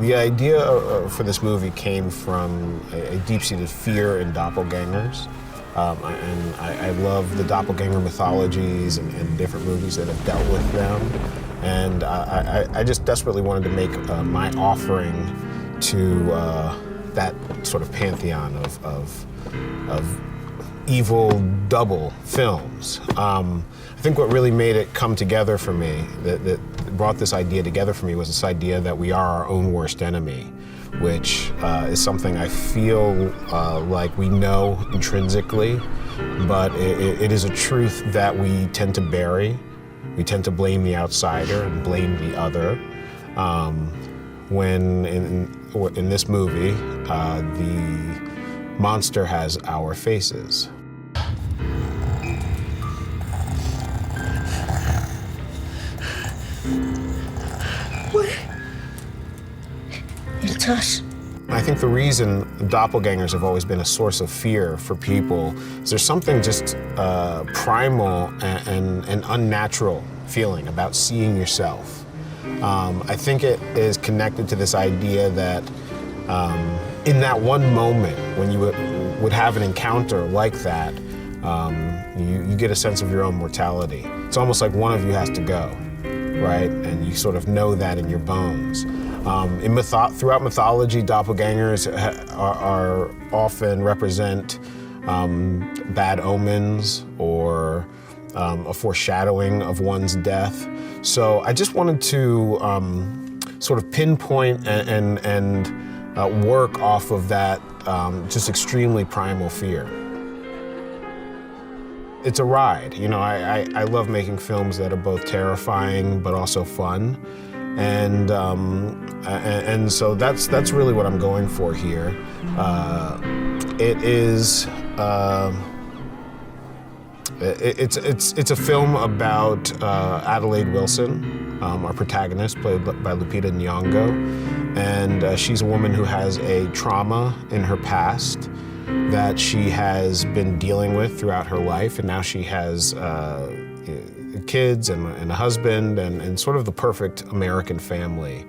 The idea for this movie came from a deep-seated fear in doppelgangers. And I love the doppelganger mythologies and different movies that have dealt with them. And I just desperately wanted to make my offering to that sort of pantheon of evil double films. I think what really made it come together for me, that brought this idea together for me, was this idea that we are our own worst enemy, which is something I feel like we know intrinsically, but it is a truth that we tend to bury. We tend to blame the outsider and blame the other. When in this movie, the monster has our faces. What? It's us. I think the reason doppelgangers have always been a source of fear for people is there's something just primal and unnatural feeling about seeing yourself. I think it is connected to this idea that in that one moment when you would have an encounter like that, you get a sense of your own mortality. It's almost like one of you has to go, right? And you sort of know that in your bones. Throughout mythology, doppelgangers are often represent bad omens or a foreshadowing of one's death. So I just wanted to sort of pinpoint and work off of that just extremely primal fear. It's a ride. You know, I love making films that are both terrifying but also fun. And so that's really what I'm going for here. It's a film about Adelaide Wilson, our protagonist, played by Lupita Nyong'o, and she's a woman who has a trauma in her past that she has been dealing with throughout her life, and now she has kids and a husband and sort of the perfect American family,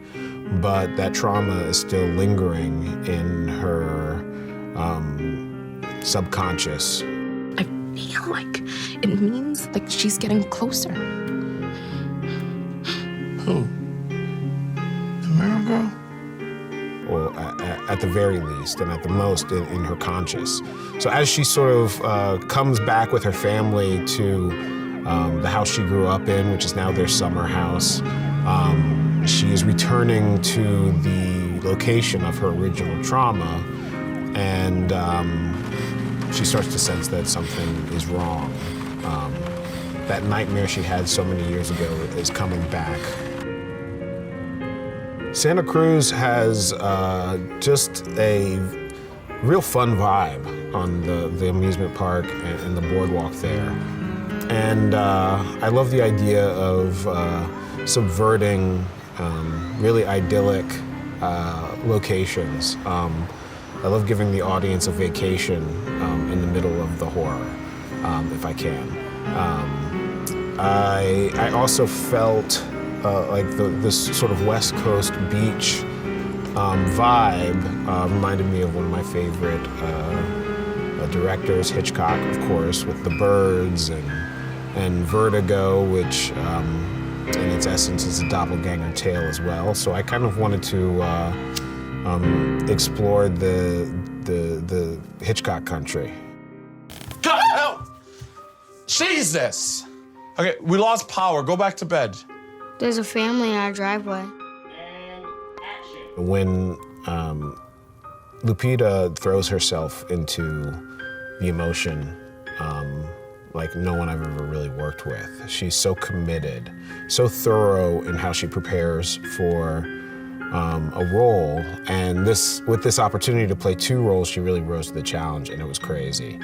but that trauma is still lingering in her subconscious. I feel like it means like she's getting closer. Who? The mirror girl? Or at the very least, and at the most, in her conscious. So as she sort of comes back with her family to the house she grew up in, which is now their summer house, she is returning to the location of her original trauma, and she starts to sense that something is wrong. That nightmare she had so many years ago is coming back. Santa Cruz has just a real fun vibe on the amusement park and the boardwalk there. And I love the idea of subverting really idyllic locations. I love giving the audience a vacation in the middle of the horror, if I can. I also felt like this sort of West Coast beach vibe reminded me of one of my favorite directors, Hitchcock, of course, with The Birds and Vertigo, which in its essence is a doppelganger tale as well. So I kind of wanted to explore the Hitchcock country. God help! Jesus! Okay, we lost power. Go back to bed. There's a family in our driveway. When Lupita throws herself into the emotion like no one I've ever really worked with. She's so committed, so thorough in how she prepares for a role, and with this opportunity to play two roles, she really rose to the challenge, and it was crazy.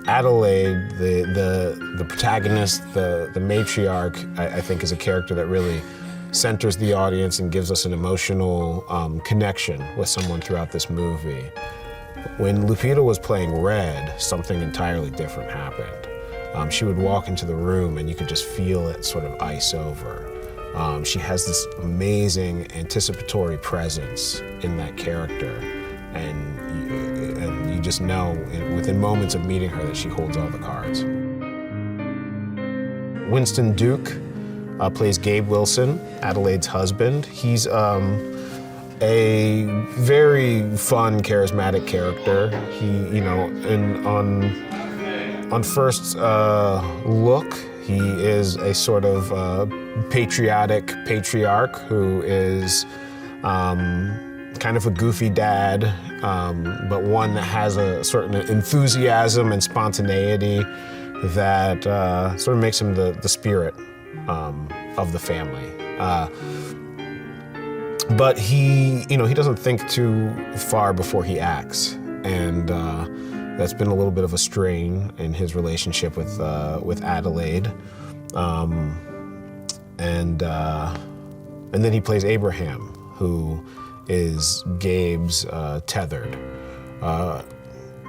Adelaide, the protagonist, the matriarch, I think is a character that really centers the audience and gives us an emotional connection with someone throughout this movie. When Lupita was playing Red, something entirely different happened. She would walk into the room and you could just feel it sort of ice over. She has this amazing anticipatory presence in that character, and you just know within moments of meeting her that she holds all the cards. Winston Duke plays Gabe Wilson, Adelaide's husband. He's a very fun, charismatic character. He, you know, on first look, he is a sort of patriotic patriarch who is kind of a goofy dad, but one that has a certain enthusiasm and spontaneity that sort of makes him the spirit of the family. But he, you know, he doesn't think too far before he acts, and that's been a little bit of a strain in his relationship with Adelaide. And then he plays Abraham, who is Gabe's tethered.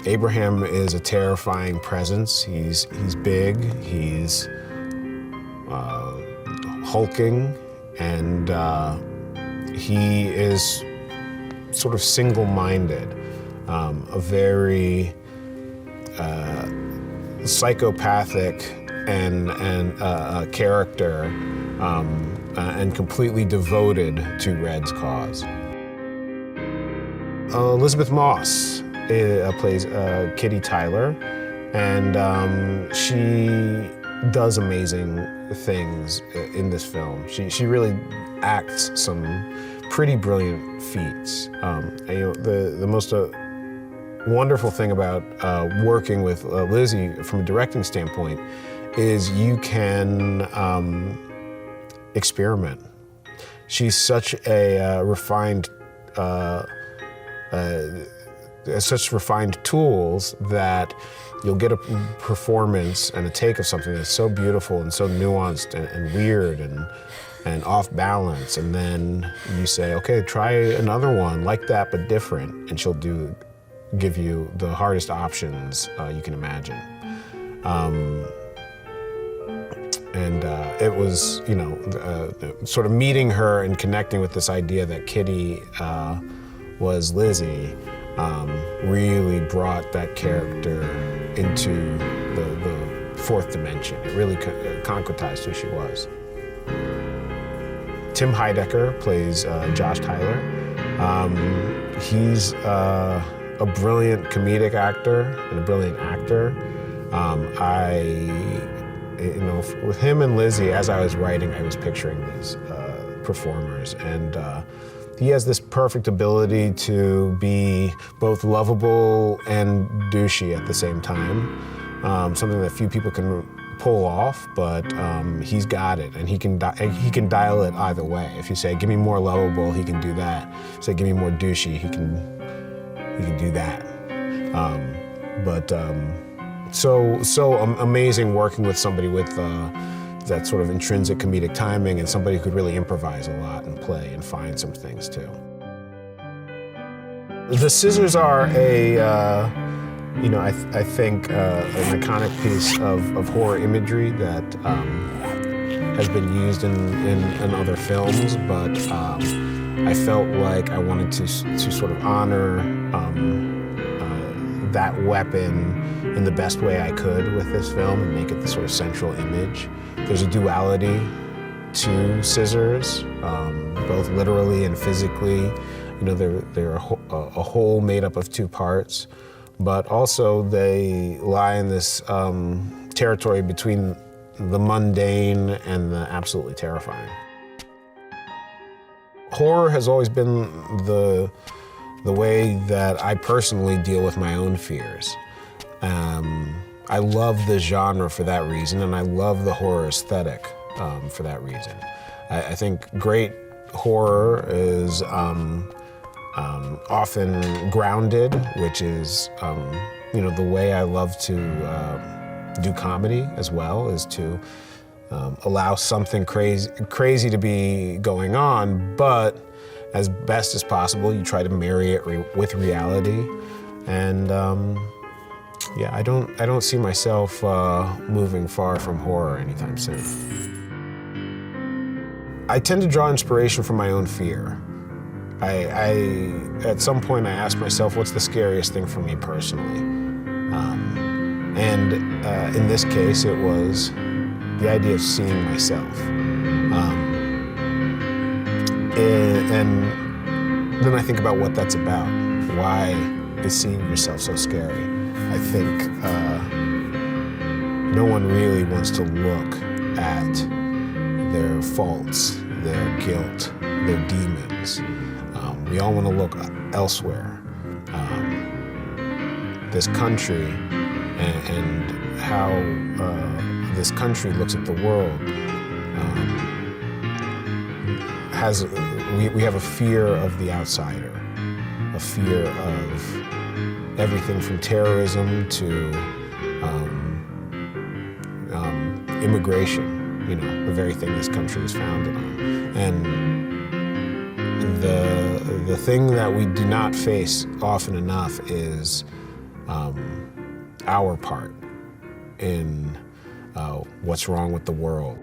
Abraham is a terrifying presence. He's big, he's hulking, and he is sort of single-minded, a very psychopathic and character, and completely devoted to Red's cause. Elizabeth Moss plays Kitty Tyler, and she does amazing things in this film. She really acts some pretty brilliant feats. You know, the most wonderful thing about working with Lizzie from a directing standpoint is you can experiment. She's such a refined, such refined tools that you'll get a performance and a take of something that's so beautiful and so nuanced and weird and off balance, and then you say, okay, try another one like that but different, and she'll give you the hardest options you can imagine. And it was, you know, sort of meeting her and connecting with this idea that Kitty was Lizzie really brought that character into the fourth dimension. It really concretized who she was. Tim Heidecker plays Josh Tyler. He's a brilliant comedic actor and a brilliant actor. You know, with him and Lizzie, as I was writing, I was picturing these performers, and he has this perfect ability to be both lovable and douchey at the same time. Something that few people can pull off, but he's got it, and he can dial it either way. If you say, "Give me more lovable," he can do that. Say, "Give me more douchey," he can do that. So amazing working with somebody with that sort of intrinsic comedic timing, and somebody who could really improvise a lot and play and find some things too. The Scissors are you know, I think an iconic piece of horror imagery that has been used in other films, but I felt like I wanted to sort of honor that weapon in the best way I could with this film and make it the sort of central image. There's a duality to scissors, both literally and physically. You know, they're a whole made up of two parts, but also they lie in this territory between the mundane and the absolutely terrifying. Horror has always been the way that I personally deal with my own fears. I love the genre for that reason, and I love the horror aesthetic for that reason. I think great horror is often grounded, which is you know, the way I love to do comedy as well, is to allow something crazy to be going on, but as best as possible, you try to marry it with reality. And Yeah, I don't see myself moving far from horror anytime soon. I tend to draw inspiration from my own fear. At some point I asked myself, what's the scariest thing for me personally? In this case, it was the idea of seeing myself. And then I think about what that's about. Why is seeing yourself so scary? I think no one really wants to look at their faults, their guilt, their demons. We all want to look elsewhere. This country and how this country looks at the world we have a fear of the outsider, a fear of everything from terrorism to immigration, you know, the very thing this country is founded on. And the thing that we do not face often enough is our part in what's wrong with the world.